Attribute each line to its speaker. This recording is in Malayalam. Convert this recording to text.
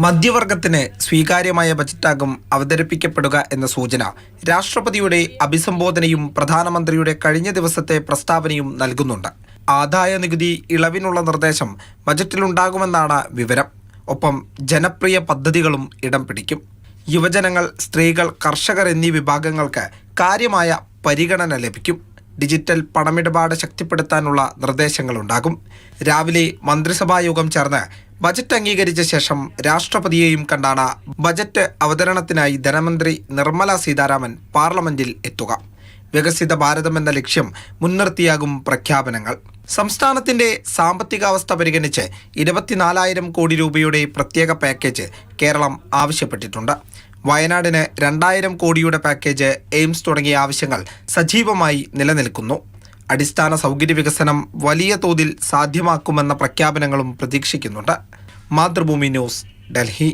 Speaker 1: മധ്യവർഗത്തിന് സ്വീകാര്യമായ ബജറ്റാകും അവതരിപ്പിക്കപ്പെടുക എന്ന സൂചന രാഷ്ട്രപതിയുടെ അഭിസംബോധനയും പ്രധാനമന്ത്രിയുടെ കഴിഞ്ഞ ദിവസത്തെ പ്രസ്താവനയും നൽകുന്നുണ്ട്. ആദായ നികുതി ഇളവിനുള്ള നിർദ്ദേശം ബജറ്റിലുണ്ടാകുമെന്നാണ് വിവരം. ഒപ്പം ജനപ്രിയ പദ്ധതികളും ഇടം പിടിക്കും. യുവജനങ്ങൾ, സ്ത്രീകൾ, കർഷകർ എന്നീ വിഭാഗങ്ങൾക്ക് കാര്യമായ പരിഗണന ലഭിക്കും. ഡിജിറ്റൽ പണമിടപാട് ശക്തിപ്പെടുത്താനുള്ള നിർദ്ദേശങ്ങളുണ്ടാകും. രാവിലെ മന്ത്രിസഭാ യോഗം ചേർന്ന് ബജറ്റ് അംഗീകരിച്ച ശേഷം രാഷ്ട്രപതിയെയും കണ്ടാണ് ബജറ്റ് അവതരണത്തിനായി ധനമന്ത്രി നിർമ്മല സീതാരാമൻ പാർലമെന്റിൽ എത്തുക. വികസിത ഭാരതം എന്ന ലക്ഷ്യം മുൻനിർത്തിയാകും പ്രഖ്യാപനങ്ങൾ. സംസ്ഥാനത്തിന്റെ സാമ്പത്തികാവസ്ഥ പരിഗണിച്ച് 24,000 കോടി രൂപയുടെ പ്രത്യേക പാക്കേജ് കേരളം ആവശ്യപ്പെട്ടിട്ടുണ്ട്. വയനാടിന് 2,000 കോടിയുടെ പാക്കേജ്, എയിംസ് തുടങ്ങിയ ആവശ്യങ്ങൾ സജീവമായി നിലനിൽക്കുന്നു. അടിസ്ഥാന സൗകര്യ വികസനം വലിയ തോതിൽ സാധ്യമാക്കുമെന്ന പ്രഖ്യാപനങ്ങളും പ്രതീക്ഷിക്കുന്നുണ്ട്. മാതൃഭൂമി ന്യൂസ്, ഡൽഹി.